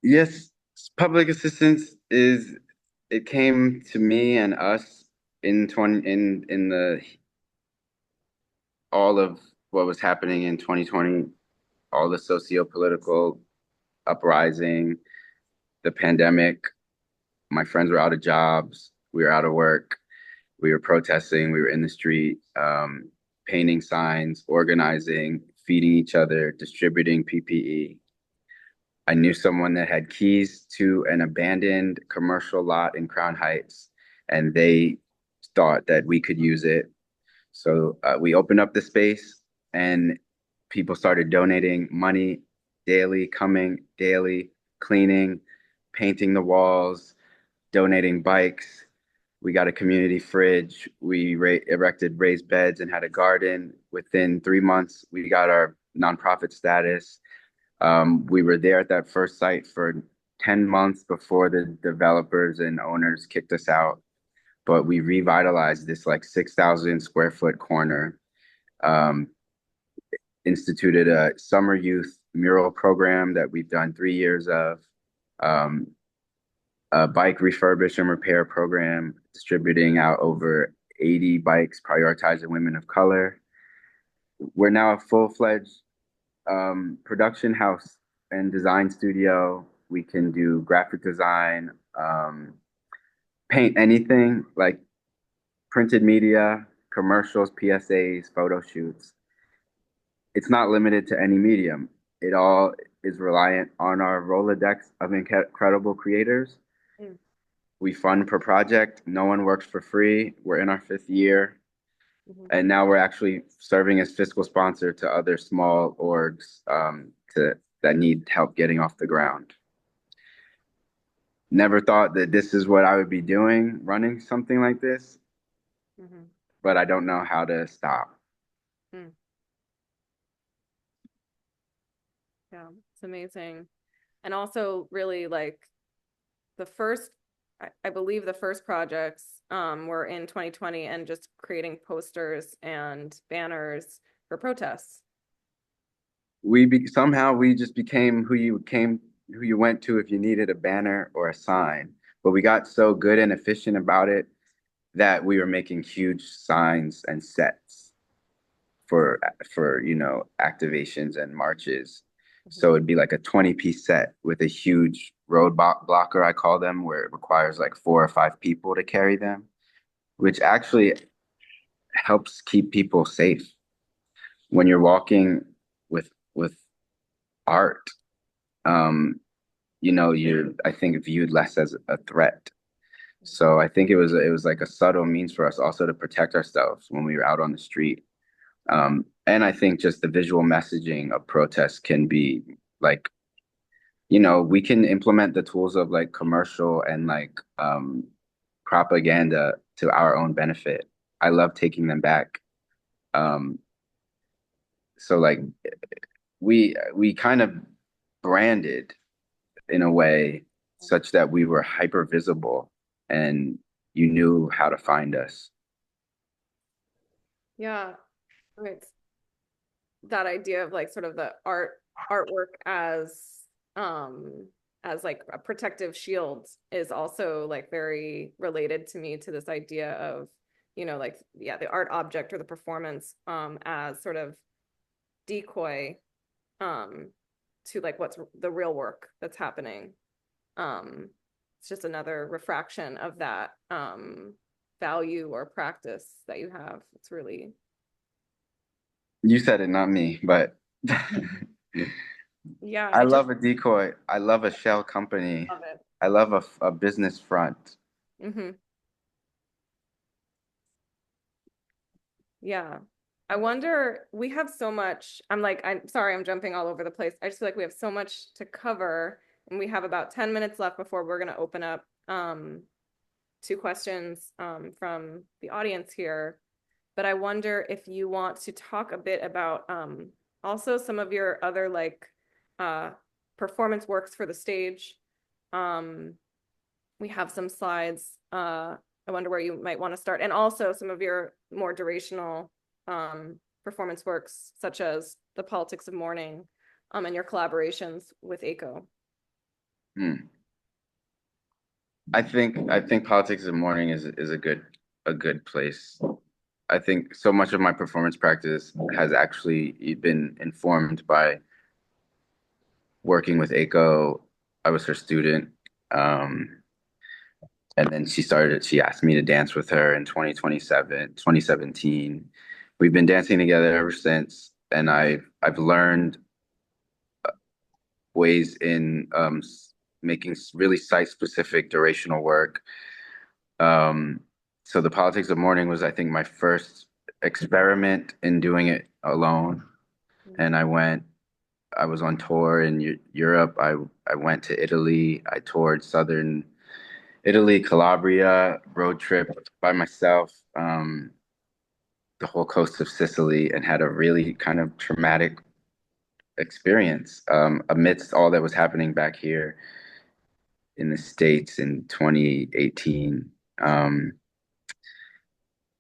Yes, public assistance it came to me and us in the all of what was happening in 2020, all the socio-political uprising, the pandemic. My friends were out of jobs, we were out of work, we were protesting, we were in the street, painting signs, organizing, feeding each other, distributing PPE. I knew someone that had keys to an abandoned commercial lot in Crown Heights, and they thought that we could use it. So we opened up the space, and people started donating money daily, coming daily, cleaning, painting the walls, donating bikes. We got a community fridge. We erected raised beds and had a garden. Within 3 months, we got our nonprofit status. We were there at that first site for 10 months before the developers and owners kicked us out. But we revitalized this like 6,000 square foot corner, um, instituted a summer youth mural program that we've done 3 years of, um, a bike refurbish and repair program, distributing out over 80 bikes, prioritizing women of color. We're now a full-fledged production house and design studio. We can do graphic design, paint anything like printed media, commercials, PSAs, photo shoots. It's not limited to any medium. It all is reliant on our Rolodex of incredible creators. Mm. We fund per project. No one works for free. We're in our 5th year. Mhm. And now we're actually serving as fiscal sponsor to other small orgs that need help getting off the ground. Never thought that this is what I would be doing, running something like this, Mhm. but I don't know how to stop. Mm. Yeah, it's amazing. And also really like the first, I believe the first projects were in 2020 and just creating posters and banners for protests. Somehow we just became who you went to if you needed a banner or a sign. But we got so good and efficient about it that we were making huge signs and sets for activations and marches. Mhm. So it'd be like a 20-piece set with a huge blocker, I call them, where it requires like 4 or 5 people to carry them, which actually helps keep people safe when you're walking with art. Um, you're, I think, viewed less as a threat. So I think it was like a subtle means for us also to protect ourselves when we were out on the street. And I think just the visual messaging of protest can be like, we can implement the tools of like commercial and like propaganda to our own benefit. I love taking them back. Um, so like we kind of branded in a way such that we were hyper visible and you knew how to find us. Yeah, right. That idea of like sort of the artwork as like a protective shield is also like very related to me to this idea of, like yeah, the art object or the performance as sort of decoy um to like what's the real work that's happening. It's just another refraction of that value or practice that you have. It's really You said it, not me, but yeah, I I just love a decoy. I love a shell company. love it. I love a business front. Hmm. Yeah. I wonder, we have so much. I'm sorry, I'm jumping all over the place. I just feel like we have so much to cover, and we have about 10 minutes left before we're going to open up to questions from the audience here. But I wonder if you want to talk a bit about also some of your other like uh, performance works for the stage. Um, we have some slides. I wonder where you might want to start, and also some of your more durational performance works, such as the politics of mourning, and your collaborations with ACO. Hmm. I think politics of mourning is a good place. I think so much of my performance practice has actually been informed by working with Aiko. I was her student. Um, and then she asked me to dance with her in 2017. We've been dancing together ever since. and I've learned ways in making really site-specific durational work. Um, so the politics of mourning was, I think, my first experiment in doing it alone. And I was on tour in Europe. I went to Italy. I toured southern Italy, Calabria, road trip by myself, the whole coast of Sicily, and had a really kind of traumatic experience amidst all that was happening back here in the States in 2018.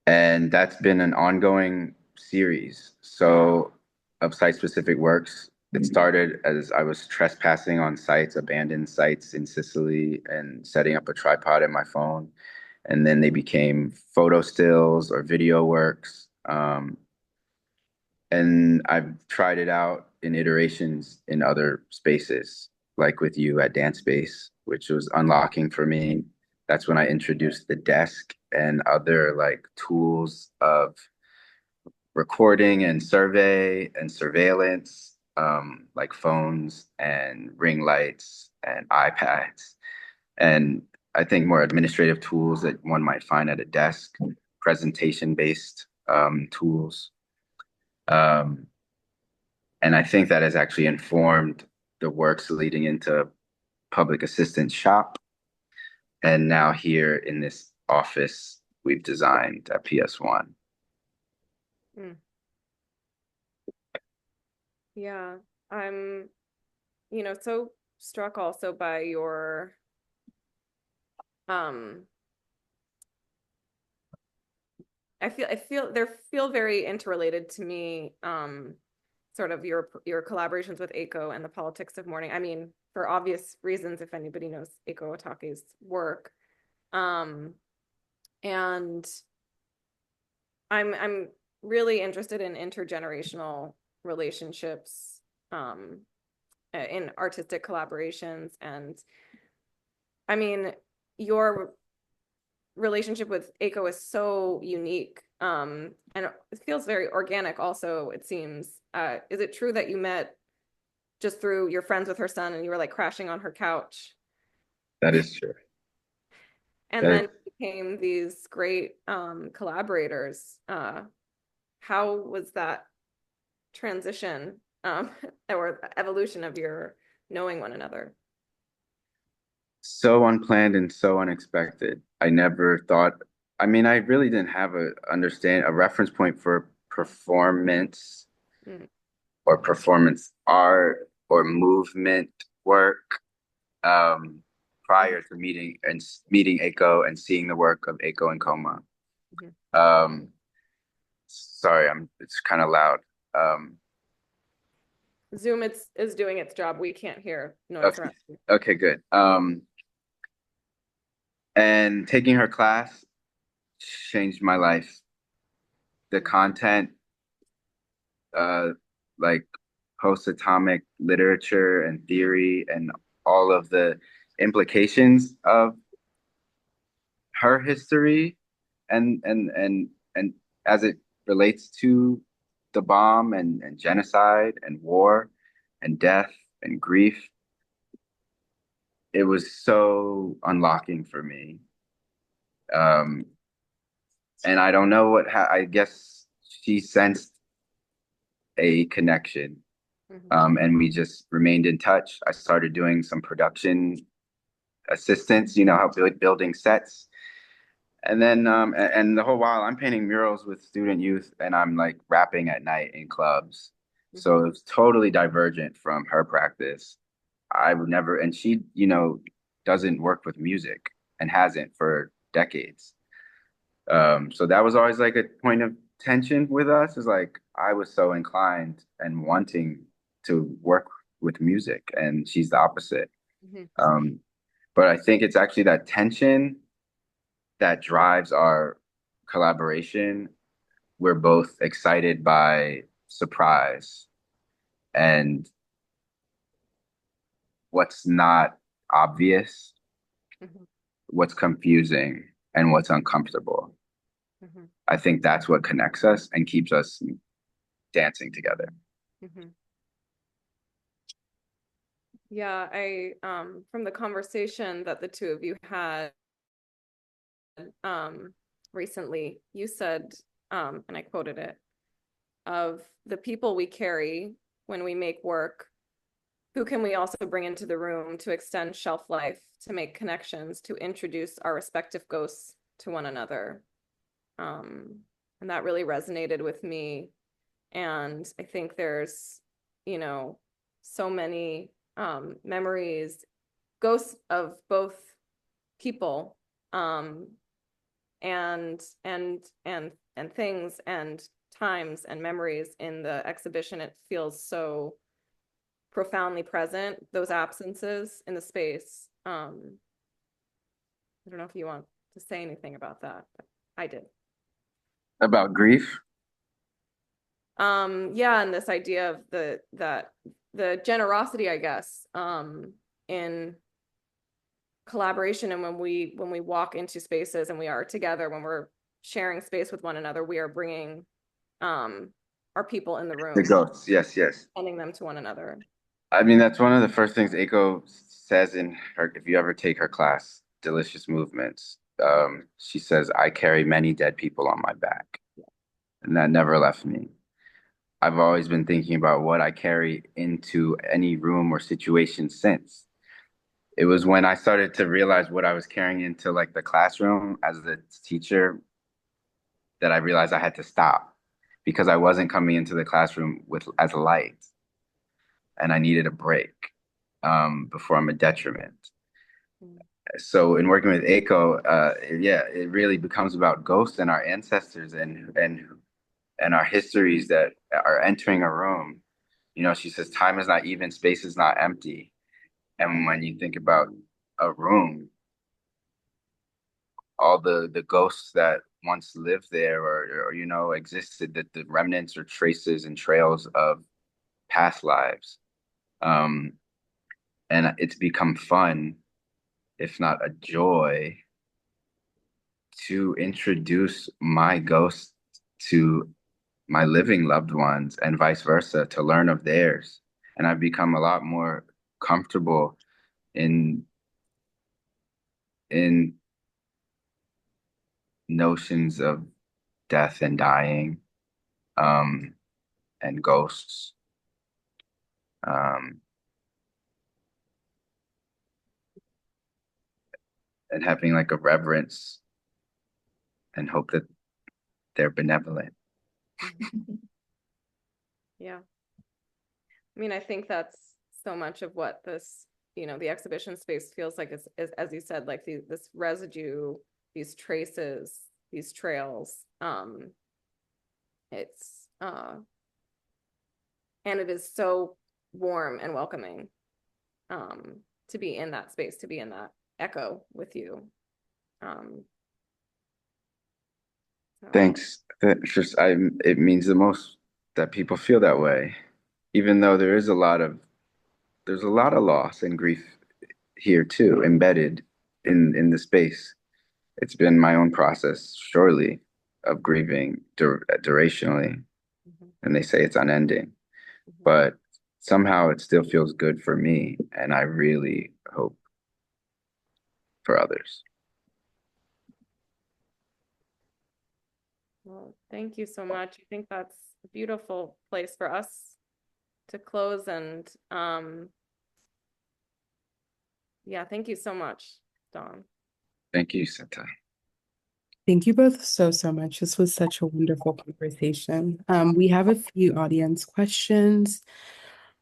And that's been an ongoing series. So of site-specific works. It started as I was trespassing on sites, abandoned sites in Sicily, and setting up a tripod in my phone. And then they became photo stills or video works. And I've tried it out in iterations in other spaces, like with you at Dance Space, which was unlocking for me. That's when I introduced the desk and other like tools of recording and survey and surveillance, like phones and ring lights and iPads. And I think more administrative tools that one might find at a desk, presentation-based tools. Um, and I think that has actually informed the works leading into public assistance shop. And now here in this office we've designed at PS1. Mm. Yeah, I'm, so struck also by your um I feel very interrelated to me, sort of your collaborations with Eiko and the politics of mourning. I mean, for obvious reasons, if anybody knows Eiko Otake's work. Um, and I'm really interested in intergenerational relationships, in artistic collaborations. And I mean, your relationship with Eiko is so unique. And it feels very organic also, it seems. Is it true that you met just through your friends with her son and you were like crashing on her couch? That is true. And That then is, became these great collaborators. How was that transition, or evolution of your knowing one another? so unplanned and so unexpected. I never thought, I mean, I really didn't have a reference point for performance Mm. or performance art or movement work prior to meeting Eiko and seeing the work of Eiko and Coma. Mhm. Um, sorry, it's kind of loud. Zoom is doing its job. We can't hear noise Okay, around you. okay, good. And taking her class changed my life. The content, uh, like post-atomic literature and theory, and all of the implications of her history, and as it relates to the bomb and genocide and war and death and grief, it was so unlocking for me. Um, and I don't know I guess she sensed a connection. Mhm. And we just remained in touch. I started doing some production assistance, help building sets. And then, and the whole while I'm painting murals with student youth and I'm like rapping at night in clubs. So Mhm. it's totally divergent from her practice. I would never, and she, doesn't work with music and hasn't for decades. So that was always like a point of tension with us, is like I was so inclined and wanting to work with music, and she's the opposite. Mhm. Um, but I think it's actually that tension that drives our collaboration. We're both excited by surprise and what's not obvious, Mhm. what's confusing, and what's uncomfortable. Mhm. I think that's what connects us and keeps us dancing together. Mhm. Yeah, from the conversation that the two of you had recently, you said, and I quoted it, of the people we carry when we make work, who can we also bring into the room to extend shelf life, to make connections, to introduce our respective ghosts to one another. And that really resonated with me. And I think there's, you know, so many memories, ghosts of both people, and things and times and memories in the exhibition. It feels so profoundly present, those absences in the space. I don't know if you want to say anything about that, but I did. About grief? Yeah, and this idea of the generosity, I guess, in collaboration, and when we walk into spaces and we are together, when we're sharing space with one another, we are bringing our people in the The room, ghosts, yes, yes. sending them to one another. I mean, that's one of the first things Aiko says in her, if you ever take her class, Delicious Movements, she says, I carry many dead people on my back. And that never left me. I've always been thinking about what I carry into any room or situation since. It was when I started to realize what I was carrying into like the classroom as a teacher that I realized I had to stop because I wasn't coming into the classroom with as light and I needed a break before I'm a detriment. Mm. So in working with Aiko, yeah, it really becomes about ghosts and our ancestors and our histories that are entering a room. You know, she says time is not even, space is not empty. And when you think about a room, all the ghosts that once lived there or you know existed, that the remnants or traces and trails of past lives. Um, and it's become fun, if not a joy, to introduce my ghost to my living loved ones and vice versa, to learn of theirs. And I've become a lot more comfortable in in notions of death and dying, um, and ghosts, um, and having like a reverence and hope that they're benevolent. Yeah. I mean, I think that's so much of what this, the exhibition space feels like, is as you said, like this residue, these traces, these trails. It's and it is so warm and welcoming to be in that space, to be in that echo with you. So. Thanks. That's just it means the most that people feel that way, even though there's a lot of loss and grief here too, embedded in the space. It's been my own process, surely, of grieving durationally, Mhm. and they say it's unending, Mhm. but somehow it still feels good for me, and I really hope for others. Well, thank you so much. I think that's a beautiful place for us to close, and yeah, thank you so much, Don. Thank you, Seta. Thank you both so, so much. This was such a wonderful conversation. We have a few audience questions.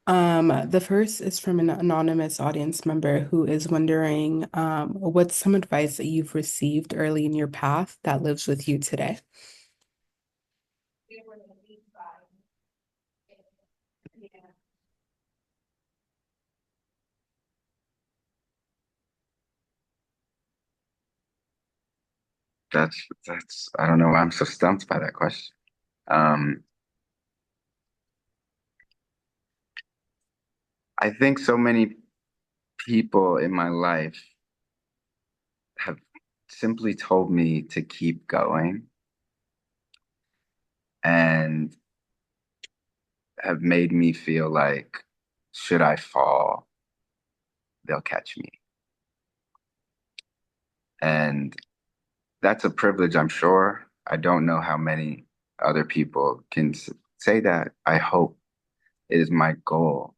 The first is from an anonymous audience member who is wondering, what's some advice that you've received early in your path that lives with you today? That's I don't know why I'm so stumped by that question. Um, I think so many people in my life have simply told me to keep going. And have made me feel like, should I fall, they'll catch me. And that's a privilege, I'm sure. I don't know how many other people can say that. I hope it is my goal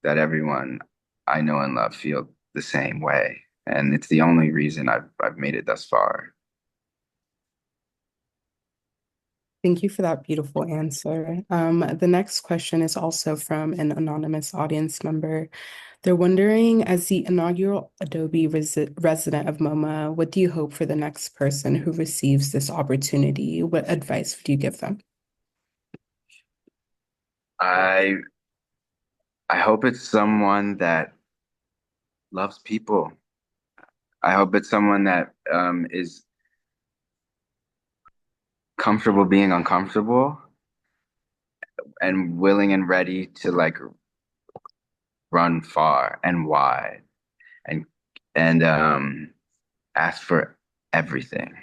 that everyone I know and love feel the same way. And it's the only reason I've made it thus far. Thank you for that beautiful answer. The next question is also from an anonymous audience member. They're wondering, as the inaugural Adobe resident of MoMA, what do you hope for the next person who receives this opportunity? What advice would you give them? I I hope it's someone that loves people. I hope it's someone that is comfortable being uncomfortable and willing and ready to like run far and wide and and ask for everything.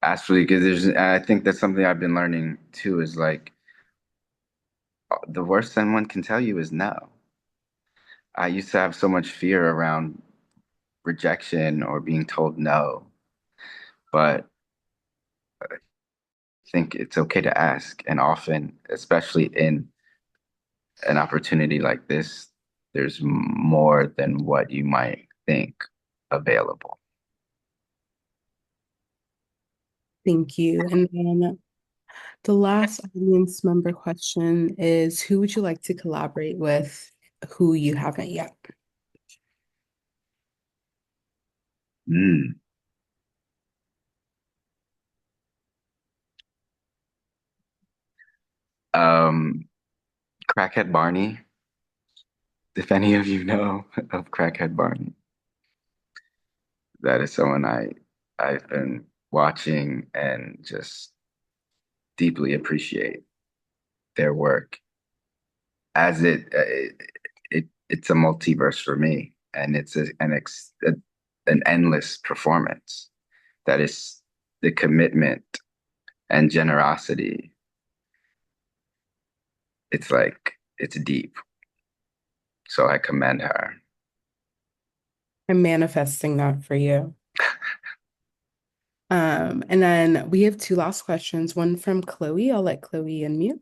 Actually, because I think that's something I've been learning too, is like the worst someone can tell you is no. I used to have so much fear around rejection or being told no, but I think it's okay to ask. And often, especially in an opportunity like this, there's more than what you might think available. Thank you. And then the last audience member question is, who would you like to collaborate with who you haven't yet? Mm. Um, Crackhead Barney, if any of you know of Crackhead Barney, that is someone I've been watching and just deeply appreciate their work as it's a multiverse for me, and it's an endless performance that is the commitment and generosity. It's like it's deep, so I commend her. I'm manifesting that for you. And then we have two last questions, one from Chloe. I'll let Chloe unmute.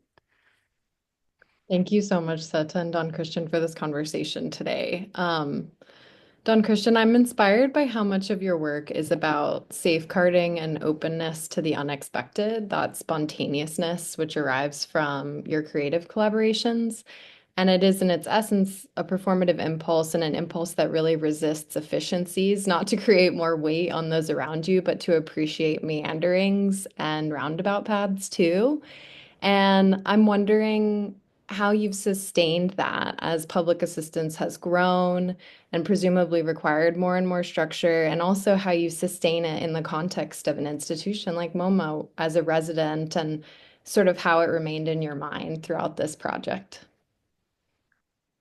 Thank you so much, Seta and DonChristian, for this conversation today. DonChristian, I'm inspired by how much of your work is about safeguarding and openness to the unexpected, that spontaneousness which arrives from your creative collaborations. And it is, in its essence, a performative impulse and an impulse that really resists efficiencies, not to create more weight on those around you, but to appreciate meanderings and roundabout paths too. And I'm wondering how you've sustained that as public assistance has grown and presumably required more and more structure, and also how you sustain it in the context of an institution like MoMA as a resident, and sort of how it remained in your mind throughout this project.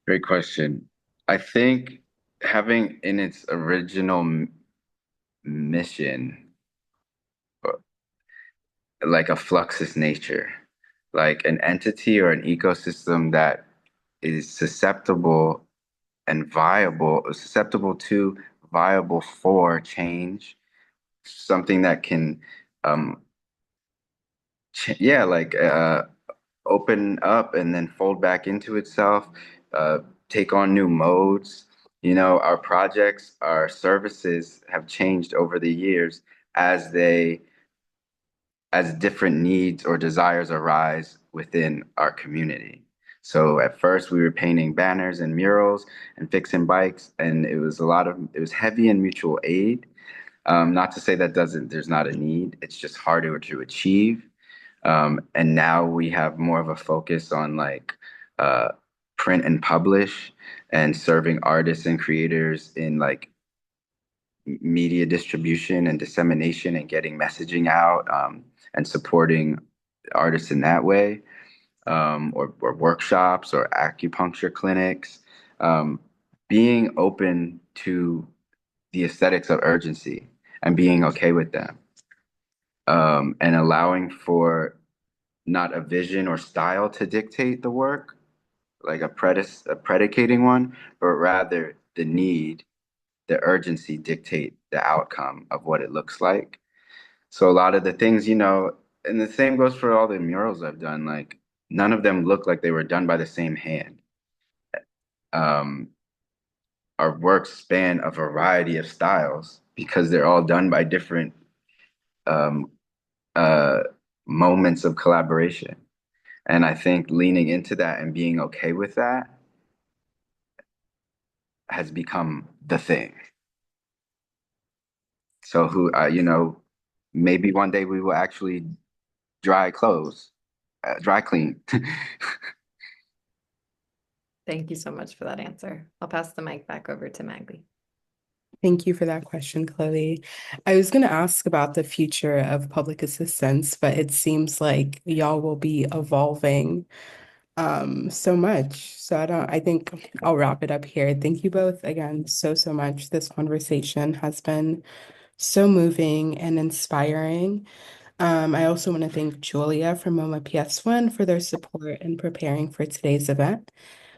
Great question. I think having in its original mission like a fluxus nature, like an entity or an ecosystem that is susceptible to, viable for change, something that can, um, like open up and then fold back into itself, uh, take on new modes. Our projects, our services have changed over the years as they as different needs or desires arise within our community. So at first we were painting banners and murals and fixing bikes, and it was heavy in mutual aid. Not to say that there's not a need, it's just harder to achieve. And now we have more of a focus on like uh, print and publish and serving artists and creators in like media distribution and dissemination and getting messaging out, and supporting artists in that way, or workshops or acupuncture clinics, being open to the aesthetics of urgency and being okay with them, and allowing for not a vision or style to dictate the work, like a predicating one, but rather the need, the urgency dictate the outcome of what it looks like. So a lot of the things, and the same goes for all the murals I've done, like none of them look like they were done by the same hand. Our works span a variety of styles because they're all done by different um, uh, moments of collaboration. And I think leaning into that and being okay with that has become the thing. So maybe one day we will actually dry clean. Thank you so much for that answer. I'll pass the mic back over to Maggie. Thank you for that question, Chloe. I was going to ask about the future of public assistance, but it seems like y'all will be evolving so much. So I think I'll wrap it up here. Thank you both again so much. This conversation has been so moving and inspiring. I also want to thank Julia from MoMA PS1 for their support in preparing for today's event.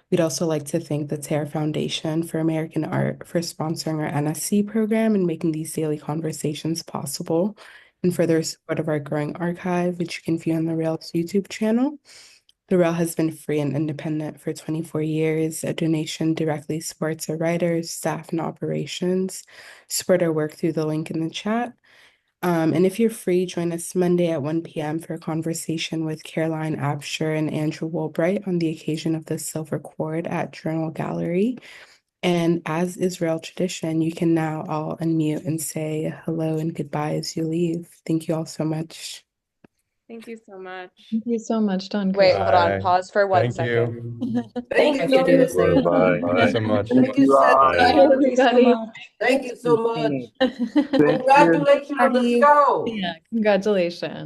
We'd also like to thank the Terra Foundation for American Art for sponsoring our NSE program and making these daily conversations possible, and for their support of our growing archive, which you can view on the Rails YouTube channel. The Rail has been free and independent for 24 years. A donation directly supports our writers, staff, and operations. Support our work through the link in the chat. And if you're free, join us Monday at 1 p.m. for a conversation with Caroline Absher and Andrew Woolbright on the occasion of the Silver Cord at Journal Gallery. And as is Rail tradition, you can now all unmute and say hello and goodbye as you leave. Thank you all so much. Thank you so much. Thank you so much, Don Wait, Christian. hold on. Bye. Pause for 1 Thank second. you. Thank I you. have to do the same. Bye. Thank you so much. Thank you, all. Seta. Bye, everybody. Thank you so much. Thank you. Congratulations. Let's go. Yeah, congratulations.